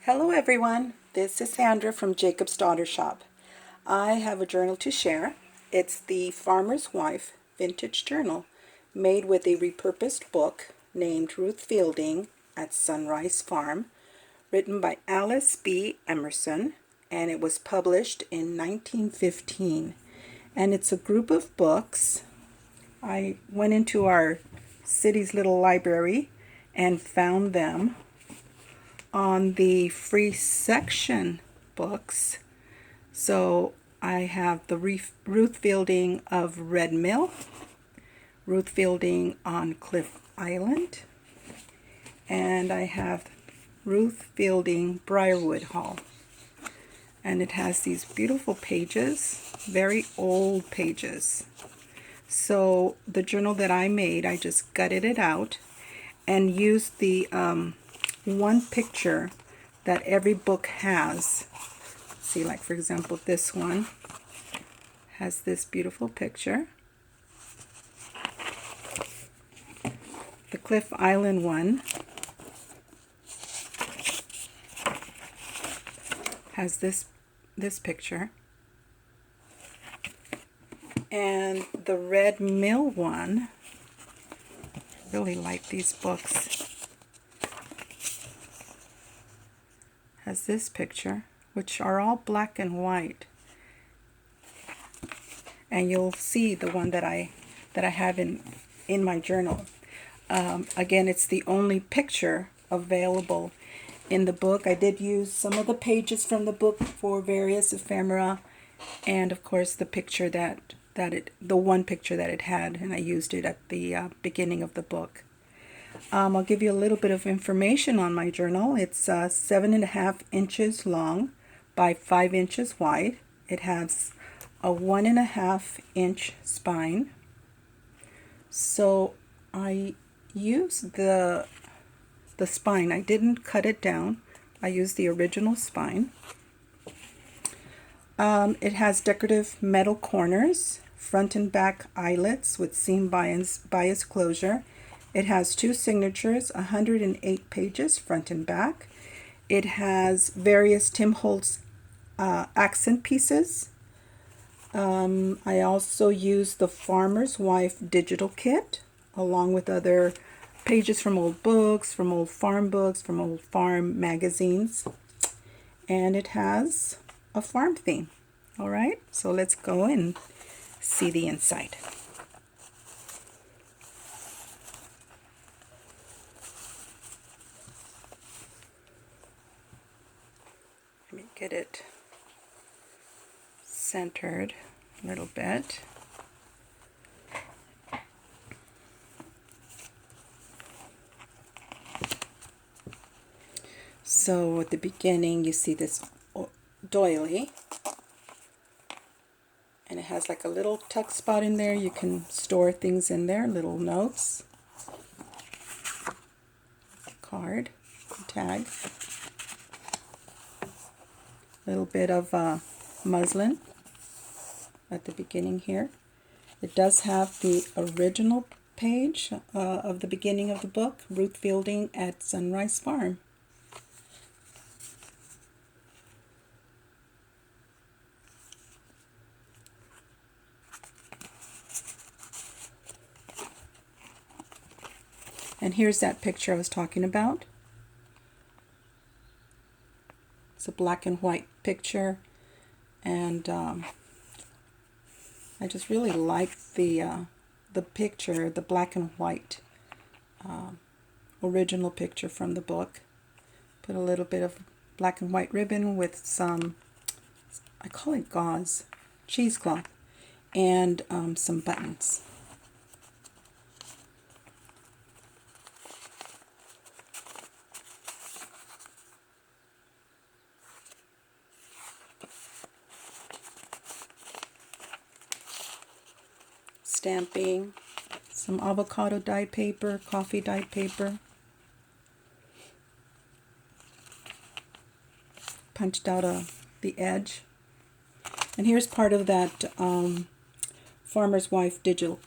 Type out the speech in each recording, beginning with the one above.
Hello everyone, this is Sandra from Jacob's Daughter Shop. I have a journal to share. It's the Farmer's Wife Vintage Journal made with a repurposed book named Ruth Fielding at Sunrise Farm, written by Alice B. Emerson, and it was published in 1915. And it's a group of books. I went into our city's little library and found them on the free section books. So I have the Ruth Fielding of Red Mill, Ruth Fielding on Cliff Island, and I have Ruth Fielding Briarwood Hall. And it has these beautiful pages, very old pages. So the journal that I made, I just gutted it out and used the one picture that every book has. See, like for example, this one has this beautiful picture. The Cliff Island one has this picture. And the Red Mill one, I really like these books, has this picture, which are all black and white. And you'll see the one that I have in my journal. Again, it's the only picture available in the book. I did use some of the pages from the book for various ephemera, and of course the picture the one picture that it had, and I used it at the beginning of the book. I'll give you a little bit of information on my journal. It's 7.5 inches long by 5 inches wide. It has a 1.5 inch spine. So I used the spine. I didn't cut it down. I used the original spine. It has decorative metal corners, front and back eyelets with seam bias closure. It has 2 signatures, 108 pages, front and back. It has various Tim Holtz accent pieces. I also used the Farmer's Wife digital kit, along with other pages from old books, from old farm magazines. And it has a farm theme. All right, so let's go and see the inside. Let me get it centered a little bit. So at the beginning you see this doily, and it has like a little tuck spot in there. You can store things in there, little notes, card, tag, a little bit of muslin at the beginning here. It does have the original page of the beginning of the book, Ruth Fielding at Sunrise Farm. And here's that picture I was talking about. It's a black and white picture, and I just really like the picture, the black and white original picture from the book. Put a little bit of black and white ribbon with some, I call it gauze, cheesecloth, and some buttons. Stamping, some avocado dyed paper, coffee dyed paper, punched out the edge. And here's part of that Farmer's Wife digital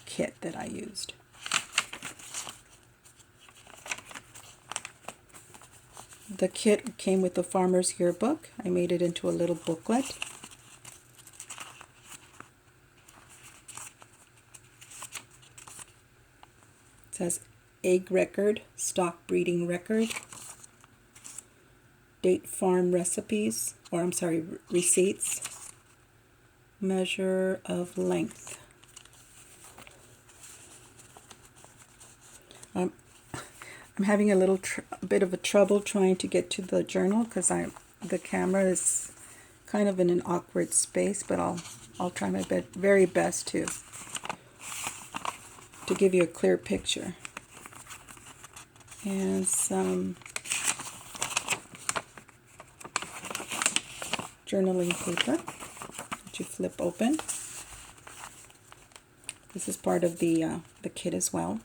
kit that I used. The kit came with the Farmer's Yearbook. I made it into a little booklet. It says egg record, stock breeding record, date farm recipes, or I'm sorry, receipts, measure of length. I'm having a little bit of a trouble trying to get to the journal because the camera is kind of in an awkward space, but I'll try my very best to give you a clear picture. And some journaling paper that you flip open. This is part of the kit as well.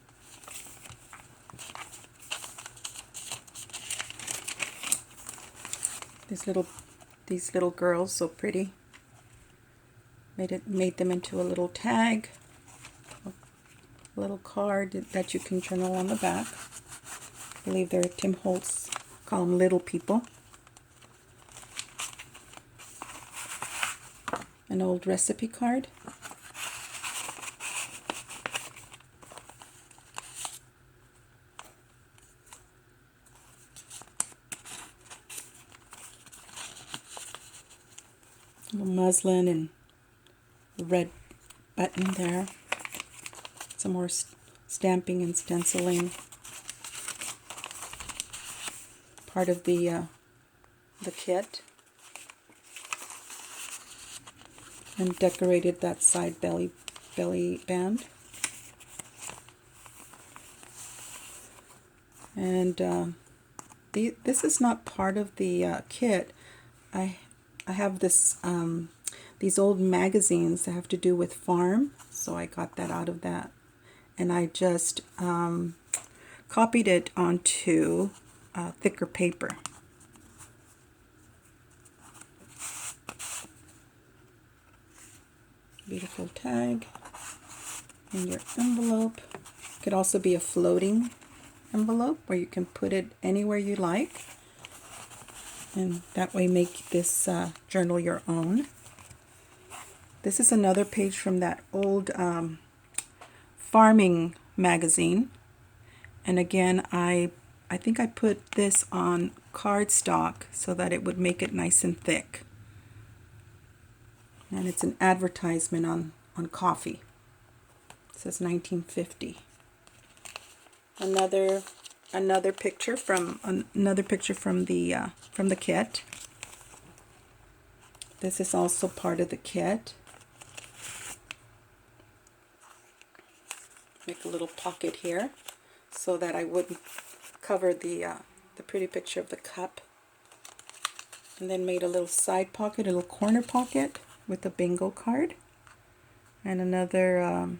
These little girls, so pretty. Made them into a little tag, a little card that you can journal on the back. I believe they're Tim Holtz, call them little people. An old recipe card. Little muslin and the red button there. Some more stamping and stenciling. Part of the kit. And decorated that side belly band. And this is not part of the kit. I have these old magazines that have to do with farm, so I got that out of that, and I just copied it onto thicker paper. Beautiful tag in your envelope. It could also be a floating envelope where you can put it anywhere you like, and that way make this journal your own. This is another page from that old farming magazine, and again I think I put this on cardstock so that it would make it nice and thick. And it's an advertisement on coffee. It says 1950. Another picture from the kit. This is also part of the kit. Make a little pocket here so that I wouldn't cover the pretty picture of the cup. And then made a little side pocket, a little corner pocket with a bingo card. And another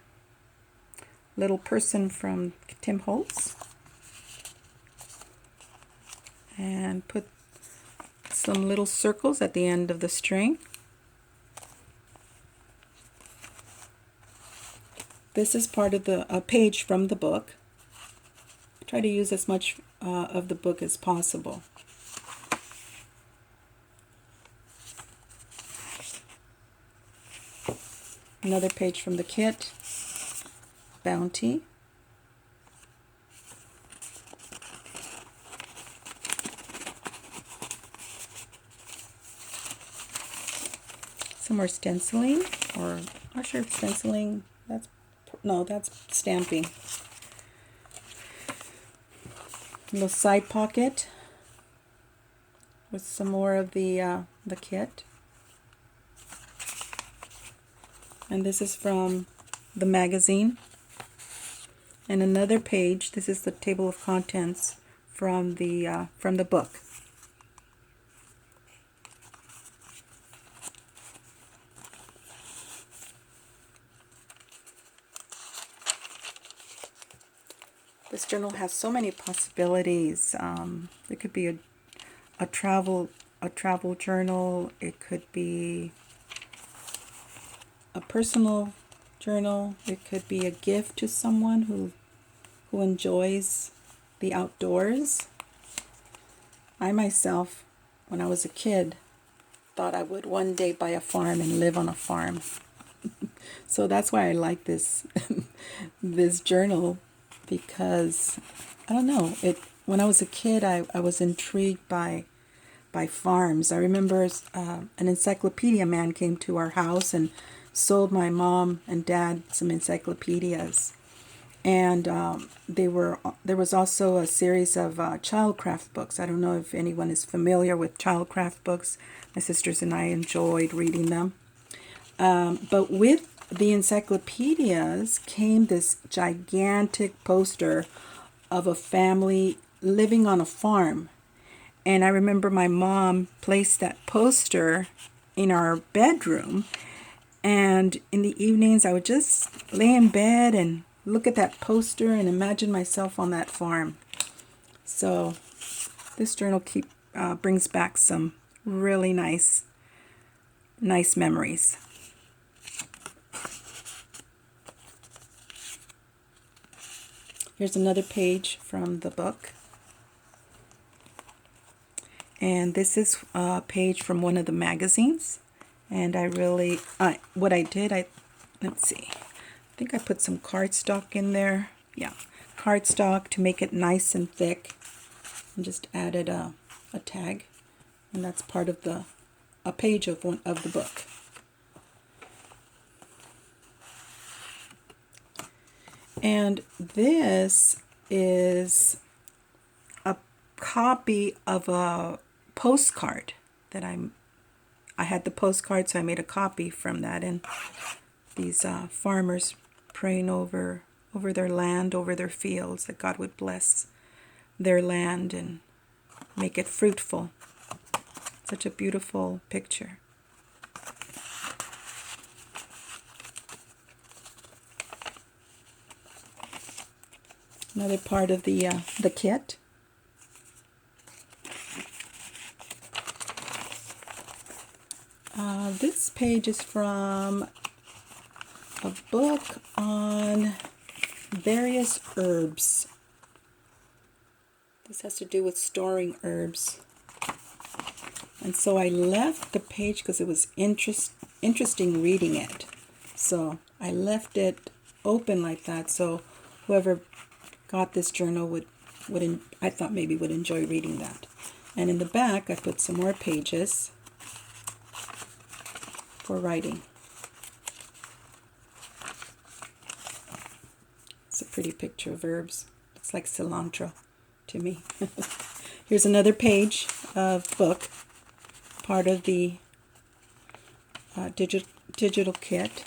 little person from Tim Holtz. And put some little circles at the end of the string. This is part of a page from the book. Try to use as much of the book as possible. Another page from the kit. Bounty. Some more stenciling, or not sure if stenciling, that's stamping. A little side pocket with some more of the kit. And this is from the magazine. And another page, this is the table of contents from the book. This journal has so many possibilities. It could be a travel journal. It could be a personal journal. It could be a gift to someone who enjoys the outdoors. I myself, when I was a kid, thought I would one day buy a farm and live on a farm. So that's why I like this this journal, because I don't know, it when I was a kid I was intrigued by farms. I remember an encyclopedia man came to our house and sold my mom and dad some encyclopedias. And there was also a series of childcraft books. I don't know if anyone is familiar with childcraft books. My sisters and I enjoyed reading them. But with the encyclopedias came this gigantic poster of a family living on a farm. And I remember my mom placed that poster in our bedroom. And in the evenings, I would just lay in bed and look at that poster and imagine myself on that farm. So this journal brings back some really nice memories. Here's another page from the book. And this is a page from one of the magazines. And I really, what I did, let's see, I think I put some cardstock in there. Yeah, cardstock to make it nice and thick. And just added a tag. And that's part of a page of the book. And this is a copy of a postcard that I had the postcard, so I made a copy from that. And these farmers praying over their land, over their fields, that God would bless their land and make it fruitful. Such a beautiful picture. Another part of the kit. This page is from a book on various herbs. This has to do with storing herbs. And so I left the page because it was interesting reading it. So I left it open like that, so whoever got this journal I thought maybe would enjoy reading that. And in the back I put some more pages for writing. It's a pretty picture of herbs. It's like cilantro to me. Here's another page of book, part of the digital kit.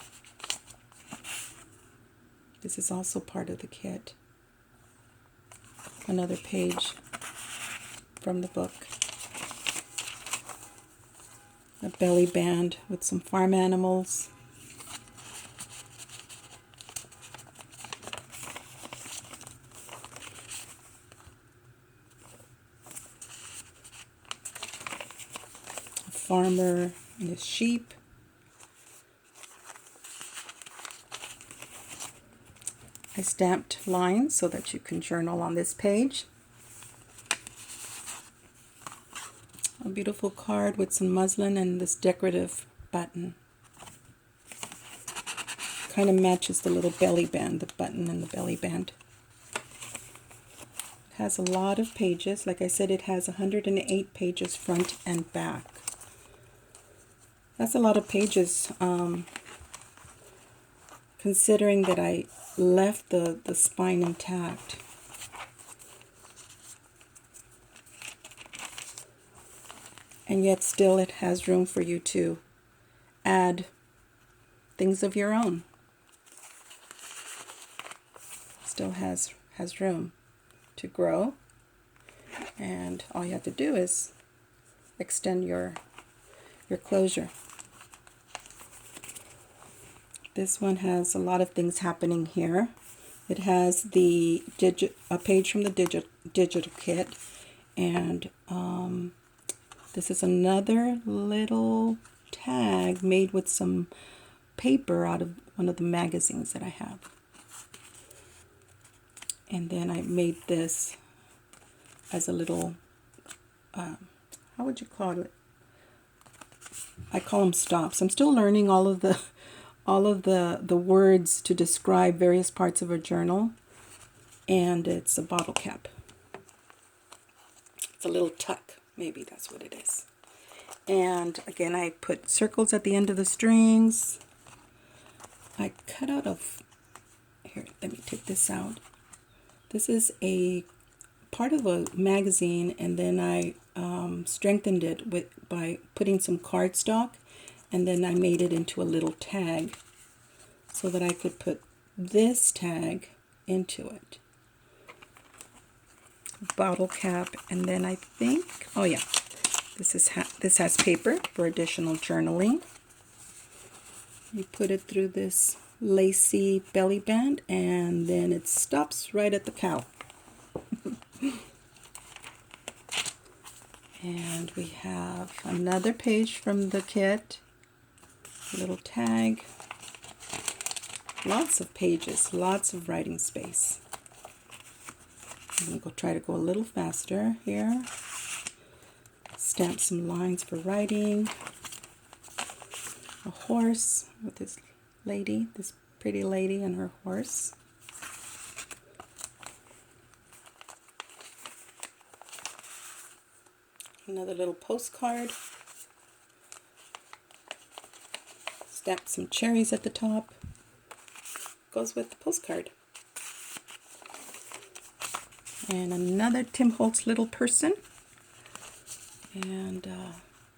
This is also part of the kit. Another page from the book. A belly band with some farm animals. A farmer and his sheep. I stamped lines so that you can journal on this page. A beautiful card with some muslin and this decorative button. Kind of matches the little belly band, the button and the belly band. It has a lot of pages. Like I said, it has 108 pages front and back. That's a lot of pages, considering that I left the spine intact. And yet still it has room for you to add things of your own. Still has room to grow. And all you have to do is extend your closure. This one has a lot of things happening here. It has a page from the digital kit, and this is another little tag made with some paper out of one of the magazines that I have. And then I made this as a little how would you call it? I call them stops. I'm still learning all of the words to describe various parts of a journal. And it's a bottle cap. It's a little tuck, maybe that's what it is. And again, I put circles at the end of the strings. I cut out here, let me take this out. This is a part of a magazine, and then I strengthened it by putting some cardstock, and then I made it into a little tag so that I could put this tag into it. Bottle cap, and then I think, oh yeah, this has paper for additional journaling. You put it through this lacy belly band, and then it stops right at the cow. And we have another page from the kit, a little tag, lots of pages, lots of writing space. I'm going to try to go a little faster here. Stamp some lines for writing. A horse with this lady, this pretty lady and her horse. Another little postcard. Stamp some cherries at the top. Goes with the postcard. And another Tim Holtz little person. And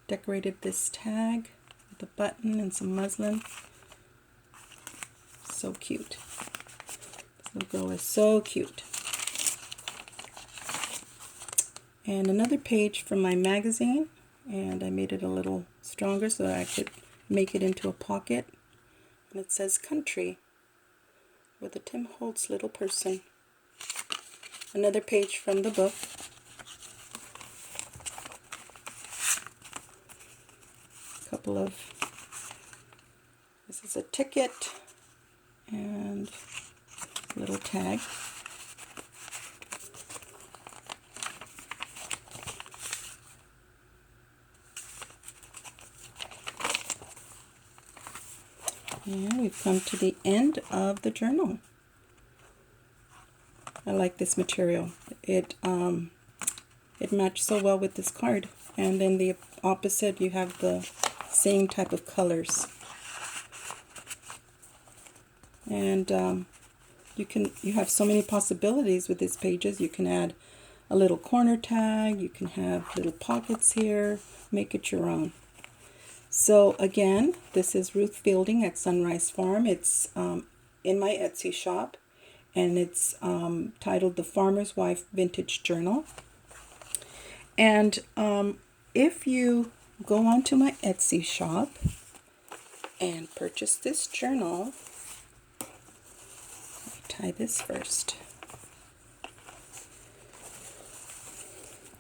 decorated this tag with a button and some muslin. So cute. This little girl is so cute. And another page from my magazine, and I made it a little stronger so that I could make it into a pocket. And it says country with a Tim Holtz little person. Another page from the book. Couple of, this is a ticket and a little tag. And we've come to the end of the journal. I like this material. It matched so well with this card. And then the opposite, you have the same type of colors. And you have so many possibilities with these pages. You can add a little corner tag. You can have little pockets here. Make it your own. So again, this is Ruth Fielding at Sunrise Farm. It's in my Etsy shop, and it's titled The Farmer's Wife Vintage Journal. And if you go onto my Etsy shop and purchase this journal, let me tie this first.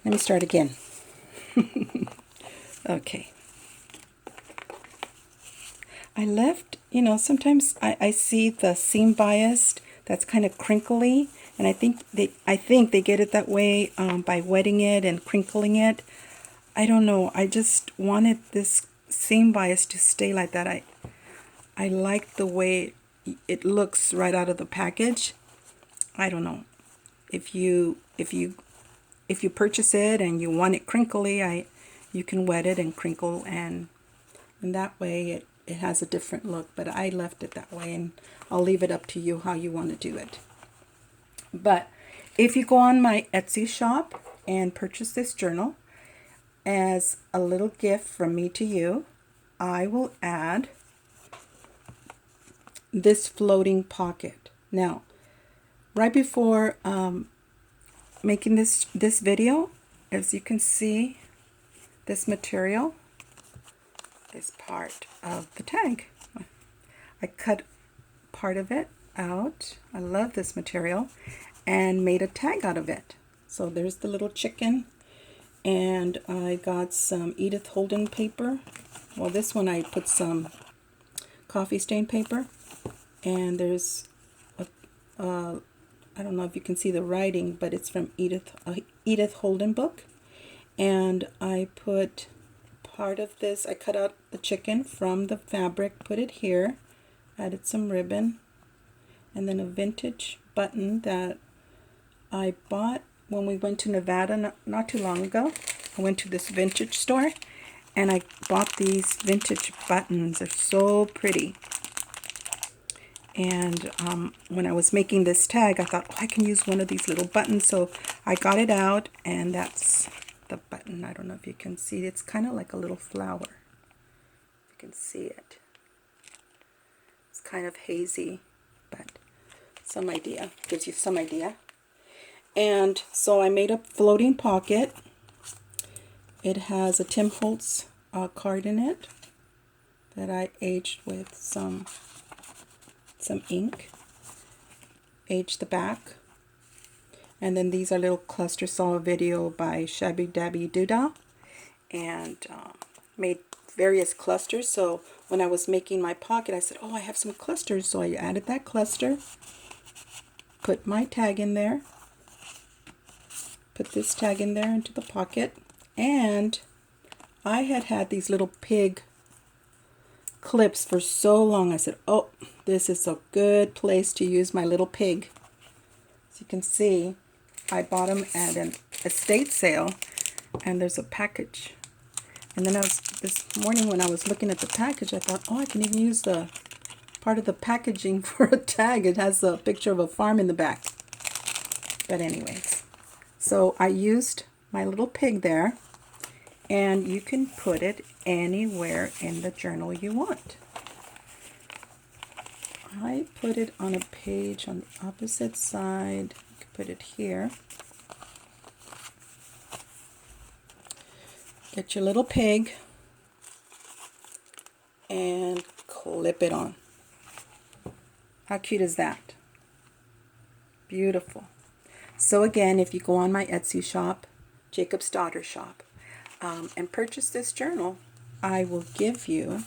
Let me start again. Okay. I left, sometimes I see the seam biased that's kind of crinkly, and I think they get it that way by wetting it and crinkling it. I don't know. I just wanted this seam bias to stay like that. I like the way it looks right out of the package. I don't know. If you purchase it and you want it crinkly, you can wet it and crinkle, and that way it has a different look, but I left it that way, and I'll leave it up to you how you want to do it. But if you go on my Etsy shop and purchase this journal, as a little gift from me to you, I will add this floating pocket. Now, right before making this video, as you can see, this material is part of the tag. I cut part of it out. I love this material, and made a tag out of it. So there's the little chicken, and I got some Edith Holden paper. Well, this one I put some coffee stain paper, and there's I don't know if you can see the writing, but it's from Edith Holden book. And I put part of this, I cut out the chicken from the fabric, put it here, added some ribbon, and then a vintage button that I bought when we went to Nevada not too long ago. I went to this vintage store and I bought these vintage buttons. They're so pretty. And when I was making this tag, I thought, oh, I can use one of these little buttons. So I got it out, and that's the button. I don't know if you can see it. It's kind of like a little flower. You can see it. It's kind of hazy, but some idea. Gives you some idea. And so I made a floating pocket. It has a Tim Holtz card in it that I aged with some ink. Aged the back. And then these are little clusters. Saw a video by Shabby Dabby Doodah and made various clusters. So when I was making my pocket, I said, oh, I have some clusters. So I added that cluster, put my tag in there, put this tag in there into the pocket, and I had these little pig clips for so long. I said, oh, this is a good place to use my little pig. As you can see, I bought them at an estate sale, and there's a package. And then this morning when I was looking at the package, I thought, oh, I can even use the part of the packaging for a tag. It has a picture of a farm in the back. But anyways, so I used my little pig there, and you can put it anywhere in the journal you want. I put it on a page on the opposite side. You can put it here. Get your little pig and clip it on. How cute is that? Beautiful. So again, if you go on my Etsy shop, Jacob's Daughter Shop, and purchase this journal, I will give you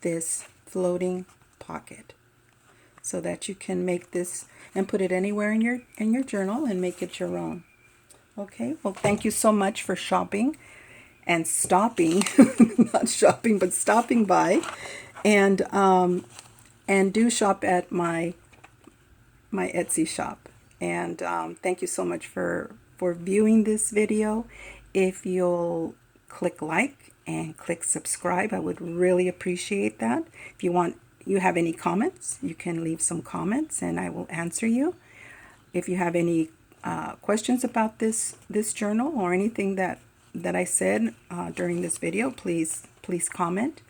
this floating pocket so that you can make this and put it anywhere in your journal and make it your own. Okay, well, thank you so much for shopping and stopping, not shopping, but stopping by, and do shop at my Etsy shop. And thank you so much for viewing this video. If you'll click like and click subscribe, I would really appreciate that. If you have any comments, you can leave some comments and I will answer you. If you have any questions about this journal or anything that I said during this video, please comment.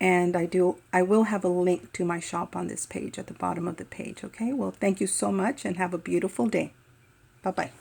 And I will have a link to my shop on this page at the bottom of the page. Okay, well, thank you so much and have a beautiful day. Bye-bye.